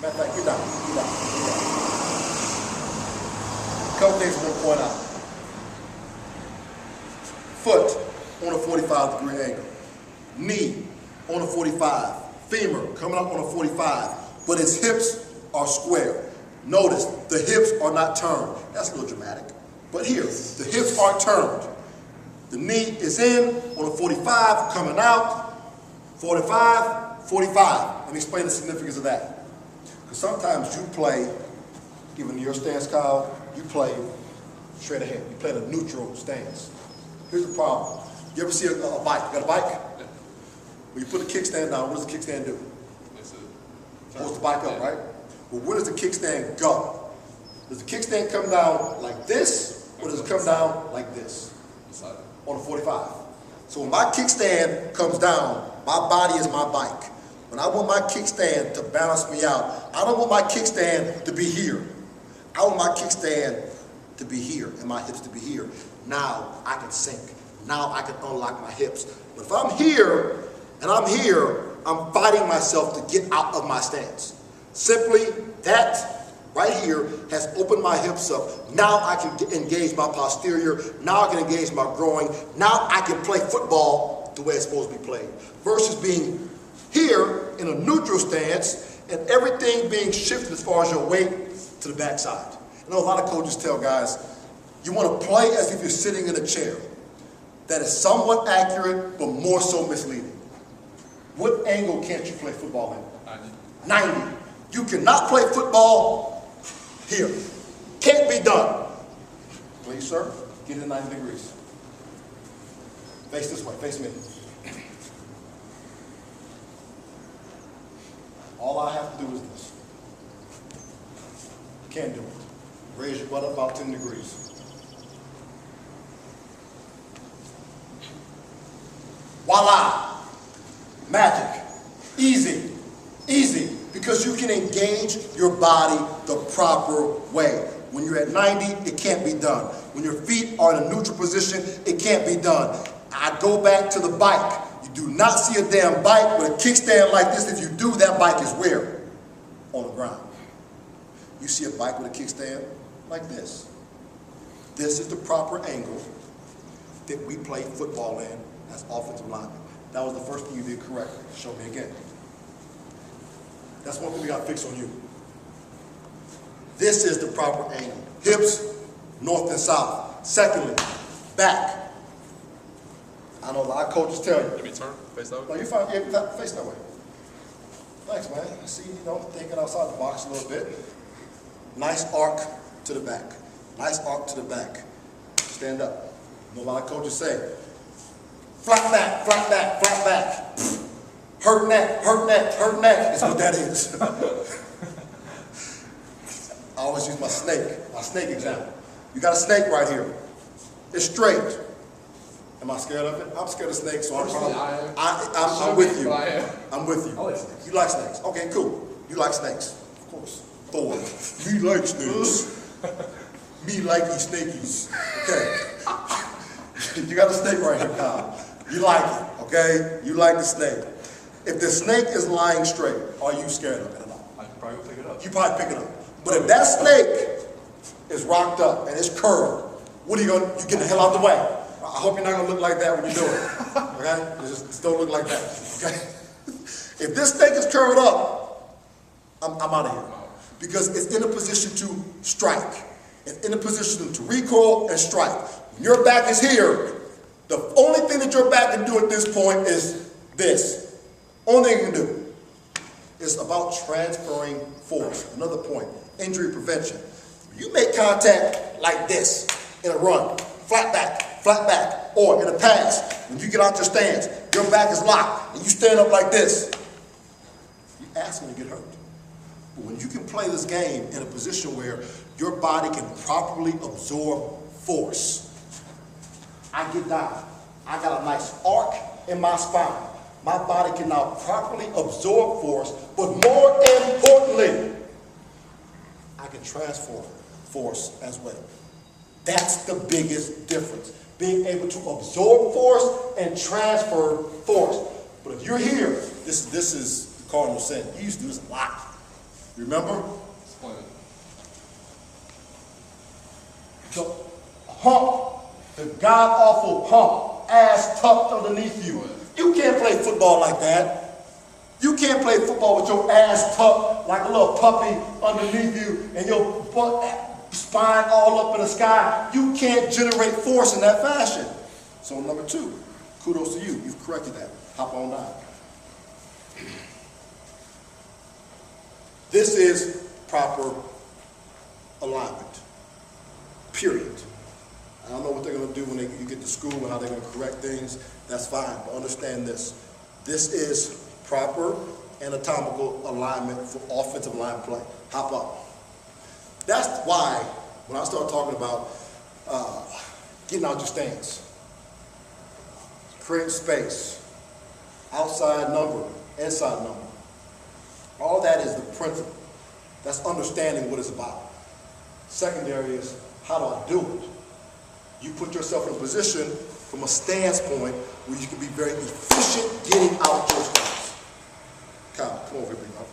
Matter of fact, get down, get down, get down. A couple things I want to point out. Foot on a 45-degree angle. Knee on a 45. Femur coming up on a 45. But its hips are square. Notice, the hips are not turned. That's a little dramatic. But here, the hips are turned. The knee is in on a 45, coming out, 45, 45. Let me explain the significance of that. Because sometimes you play, even in your stance, Kyle, you play straight ahead. You play the neutral stance. Here's the problem. You ever see a bike? You got a bike? When you put the kickstand down, what does the kickstand do? Holds the bike up, right? Well, where does the kickstand go? Does the kickstand come down like this, or does it come down like this? On a 45. So when my kickstand comes down, my body is my bike. When I want my kickstand to balance me out, I don't want my kickstand to be here. I want my kickstand to be here and my hips to be here. Now I can sink. Now I can unlock my hips. But if I'm here and I'm here, I'm fighting myself to get out of my stance. Simply that right here has opened my hips up. Now I can engage my posterior. Now I can engage my groin. Now I can play football the way it's supposed to be played. Versus being here in a neutral stance and everything being shifted as far as your weight to the backside. I know a lot of coaches tell guys, you want to play as if you're sitting in a chair. That is somewhat accurate, but more so misleading. What angle can't you play football in? 90. You cannot play football here. Can't be done. Please, sir, get in 90 degrees. Face this way, face me. All I have to do is this. Can't do it. Raise your butt up about 10 degrees. Voila! Magic. Easy. Easy. Because you can engage your body the proper way. When you're at 90, it can't be done. When your feet are in a neutral position, it can't be done. I go back to the bike. You do not see a damn bike with a kickstand like this. If you do, that bike is where? On the ground. You see a bike with a kickstand like this. This is the proper angle that we play football in as offensive linemen. That was the first thing you did correctly. Show me again. That's one thing we got to fix on you. This is the proper angle. Hips, north and south. Secondly, back. I know a lot of coaches tell you. Let me turn, face that way. No, you're fine. Yeah, face that way. Thanks, man. I see, thinking outside the box a little bit. Nice arc to the back. Nice arc to the back. Stand up. I know a lot of coaches say, flat back, flat back, flat back. Hurt neck, hurt neck, hurt neck. That's what that is. I always use my snake example. You got a snake right here. It's straight. Am I scared of it? I'm scared of snakes, so I'm with you. I'm with you. You like snakes. Okay, cool. You like snakes. Of course. Thor. Me like snakes. Me likey snakies. Okay. You got a snake right here, Kyle. You like it, okay? You like the snake. If the snake is lying straight, are you scared of it at all? I probably will pick it up. You probably pick it up. But if that snake is rocked up and it's curved, what are you going to, you get the hell out the way. I hope you're not going to look like that when you do it, okay? Just don't look like that, okay? If this snake is curved up, I'm out of here. Because it's in a position to strike. It's in a position to recoil and strike. When your back is here, the only thing that your back can do at this point is this. Only thing you can do. It's about transferring force. Another point, injury prevention. You make contact like this in a run, flat back, or in a pass. When you get out your stance, your back is locked, and you stand up like this. You're asking to get hurt. But when you can play this game in a position where your body can properly absorb force, I get down. I got a nice arc in my spine. My body can now properly absorb force, but more importantly, I can transform force as well. That's the biggest difference. Being able to absorb force and transfer force. But if you're here, this is the cardinal sin. You used to do this a lot. Remember? Explain it. The hump, the god-awful hump, ass tucked underneath you. You can't play football like that. You can't play football with your ass tucked like a little puppy underneath you and your spine all up in the sky. You can't generate force in that fashion. So number 2, kudos to you. You've corrected that. Hop on down. This is proper alignment. Period. I don't know what they're going to do when you get to school and how they're going to correct things. That's fine, but understand this. This is proper anatomical alignment for offensive line play. Hop up. That's why when I start talking about getting out your stance, creating space, outside number, inside number, all that is the principle. That's understanding what it's about. Secondary is, how do I do it? You put yourself in a position from a stance point where you can be very efficient getting out your stance. Kyle, come over here, big man.